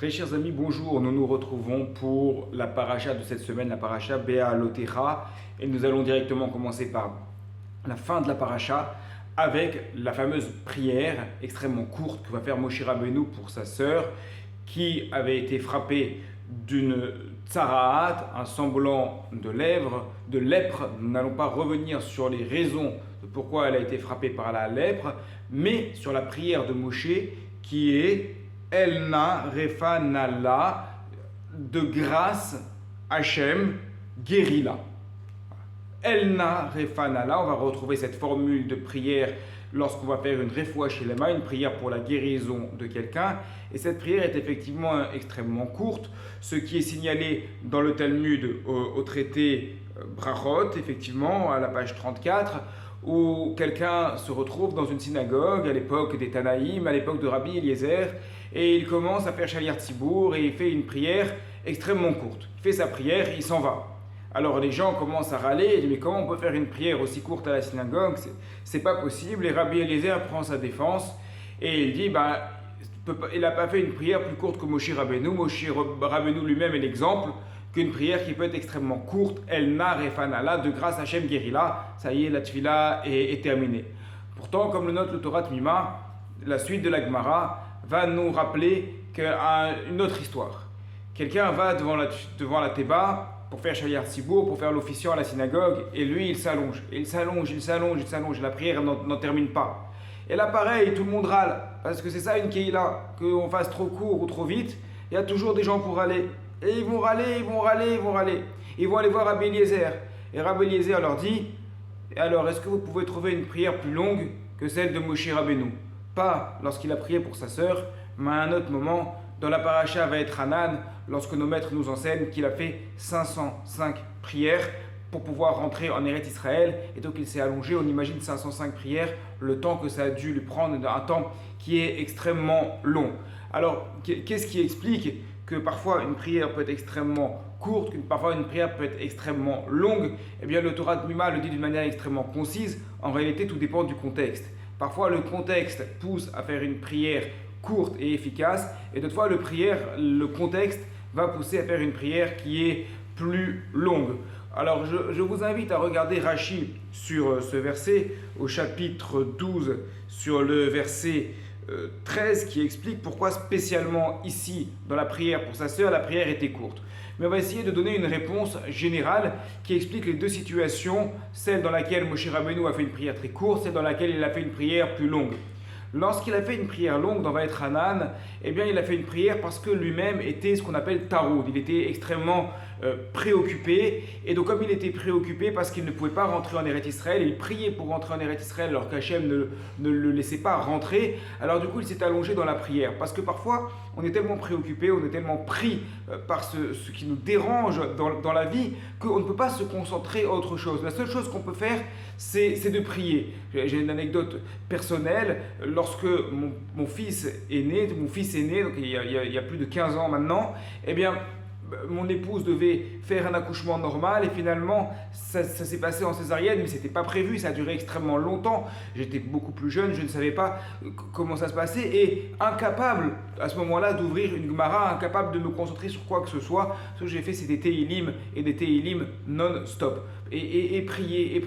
Très chers amis, bonjour. Nous nous retrouvons pour la paracha de cette semaine, la paracha Béalotecha. Et nous allons directement commencer par la fin de la paracha avec la fameuse prière extrêmement courte que va faire Moshe Rabbeinu pour sa sœur qui avait été frappée d'une tsaraat, un semblant de lèpre. Nous n'allons pas revenir sur les raisons de pourquoi elle a été frappée par la lèpre, mais sur la prière de Moshe qui est Elna Refanala, de grâce Hachem, guéris-la. Elna Refanala, on va retrouver cette formule de prière lorsqu'on va faire une refoua shelema, une prière pour la guérison de quelqu'un. Et cette prière est effectivement extrêmement courte, ce qui est signalé dans le Talmud au traité Brachot, effectivement, à la page 34, où quelqu'un se retrouve dans une synagogue à l'époque des Tanaïm, à l'époque de Rabbi Eliezer, et il commence à faire Shaliar Tzibour et il fait une prière extrêmement courte. Il fait sa prière, il s'en va. Alors les gens commencent à râler, ils disent mais comment on peut faire une prière aussi courte à la synagogue, c'est pas possible. Et Rabbi Eliezer prend sa défense et il dit il n'a pas fait une prière plus courte que Moshe Rabbeinu. Moshe Rabbeinu lui-même est l'exemple qu'une prière qui peut être extrêmement courte, Elna Refanala, de grâce à Hachem guérila, ça y est, la tefila est terminée. Pourtant, comme le note le Torah Tmima, la suite de la Gemara va nous rappeler une autre histoire. Quelqu'un va devant la Teba pour faire Shaliar Tzibour, pour faire l'officiant à la synagogue, et lui il s'allonge, et la prière n'en termine pas. Et là pareil, tout le monde râle, parce que c'est ça une Keïla, qu'on fasse trop court ou trop vite, il y a toujours des gens pour râler. Et ils vont râler. Ils vont aller voir Rabbi Eliezer. Et Rabbi Eliezer leur dit, alors est-ce que vous pouvez trouver une prière plus longue que celle de Moshe Rabbeinu? Pas lorsqu'il a prié pour sa sœur, mais à un autre moment, dans la paracha va être Hanan, lorsque nos maîtres nous enseignent qu'il a fait 505 prières pour pouvoir rentrer en Eretz Israël. Et donc il s'est allongé, on imagine 505 prières, le temps que ça a dû lui prendre, un temps qui est extrêmement long. Alors, qu'est-ce qui explique que parfois une prière peut être extrêmement courte, que parfois une prière peut être extrêmement longue? Eh bien, le Torah Tmima le dit d'une manière extrêmement concise. En réalité, tout dépend du contexte. Parfois, le contexte pousse à faire une prière courte et efficace, et d'autres fois, le contexte va pousser à faire une prière qui est plus longue. Alors, je vous invite à regarder Rashi sur ce verset, au chapitre 12, sur le verset 13, qui explique pourquoi spécialement ici, dans la prière pour sa sœur, la prière était courte. Mais on va essayer de donner une réponse générale qui explique les deux situations, celle dans laquelle Moshe Rabbeinu a fait une prière très courte, celle dans laquelle il a fait une prière plus longue. Lorsqu'il a fait une prière longue dans Vaet Hanan, eh bien il a fait une prière parce que lui-même était ce qu'on appelle taroud. Il était extrêmement préoccupé, et donc comme il était préoccupé parce qu'il ne pouvait pas rentrer en Eretz Israël, il priait pour rentrer en Eretz Israël alors qu'Hachem ne le laissait pas rentrer. Alors du coup il s'est allongé dans la prière, parce que parfois on est tellement préoccupé, on est tellement pris par ce qui nous dérange dans la vie qu'on ne peut pas se concentrer à autre chose. La seule chose qu'on peut faire, c'est de prier. J'ai une anecdote personnelle. Lorsque mon fils est né, donc il y a plus de 15 ans maintenant, eh bien, mon épouse devait faire un accouchement normal et finalement ça s'est passé en césarienne, mais c'était pas prévu, ça a duré extrêmement longtemps. J'étais beaucoup plus jeune, je ne savais pas comment ça se passait, et incapable à ce moment-là d'ouvrir une Gemara, incapable de me concentrer sur quoi que ce soit. Ce que j'ai fait, c'est des Tehillim et des Tehillim non-stop, et prier.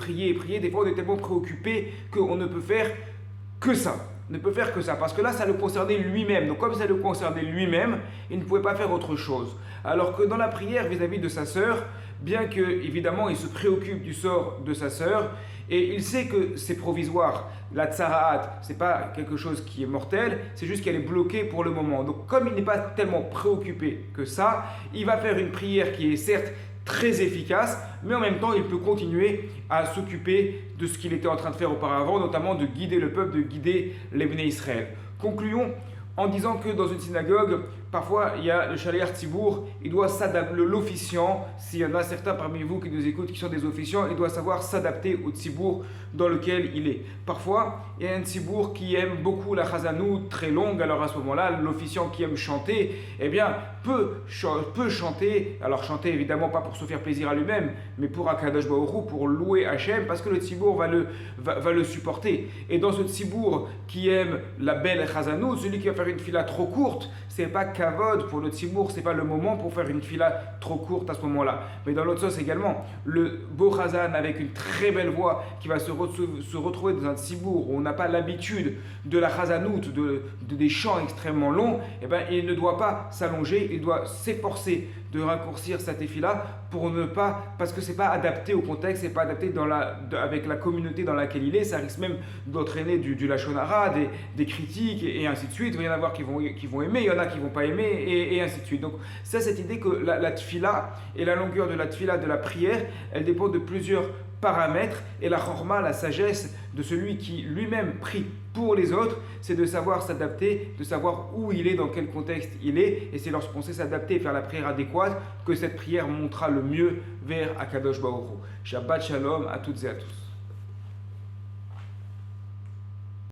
Des fois on est tellement préoccupé qu'on ne peut faire que ça. Parce que là ça le concernait lui-même. Donc comme ça le concernait lui-même, il ne pouvait pas faire autre chose. Alors que dans la prière vis-à-vis de sa sœur, bien que évidemment il se préoccupe du sort de sa sœur, et il sait que c'est provisoire, la tsaraat, c'est pas quelque chose qui est mortel, c'est juste qu'elle est bloquée pour le moment. Donc comme il n'est pas tellement préoccupé que ça, il va faire une prière qui est certes très efficace, mais en même temps il peut continuer à s'occuper de ce qu'il était en train de faire auparavant, notamment de guider le peuple, de guider les Bnei Israël. Concluons en disant que dans une synagogue, parfois il y a le Shaliar Tzibour, il doit s'adapter, l'officiant, s'il y en a certains parmi vous qui nous écoutent qui sont des officiants, il doit savoir s'adapter au Tzibour dans lequel il est. Parfois, il y a un Tzibour qui aime beaucoup la Chazanou très longue, alors à ce moment-là, l'officiant qui aime chanter, eh bien, peut chanter, alors chanter évidemment pas pour se faire plaisir à lui-même, mais pour Akadosh Baruch Hu, pour louer Hachem, parce que le Tzibour va le supporter. Et dans ce Tzibour qui aime la belle Chazanou, celui qui va faire faire une fila trop courte, c'est pas kavod pour le tzimour, c'est pas le moment pour faire une fila trop courte à ce moment-là. Mais dans l'autre sens également, le beau chazan avec une très belle voix qui va se retrouver dans un tzimour où on n'a pas l'habitude de la chazanout, des chants extrêmement longs, eh ben, il ne doit pas s'allonger, il doit s'efforcer de raccourcir sa tefila pour ne pas, parce que c'est pas adapté au contexte, c'est pas adapté avec la communauté dans laquelle il est, ça risque même d'entraîner du lachon hara, des critiques et ainsi de suite. Il va y en avoir qui vont aimer, il y en a qui vont pas aimer et ainsi de suite. Donc ça, cette idée que la tefila et la longueur de la tefila, de la prière, elle dépend de plusieurs paramètres, et la chorma, la sagesse de celui qui lui-même prie pour les autres, c'est de savoir s'adapter, de savoir où il est, dans quel contexte il est, et c'est lorsqu'on sait s'adapter et faire la prière adéquate que cette prière montera le mieux vers Akadosh Baruch Hu. Shabbat Shalom à toutes et à tous.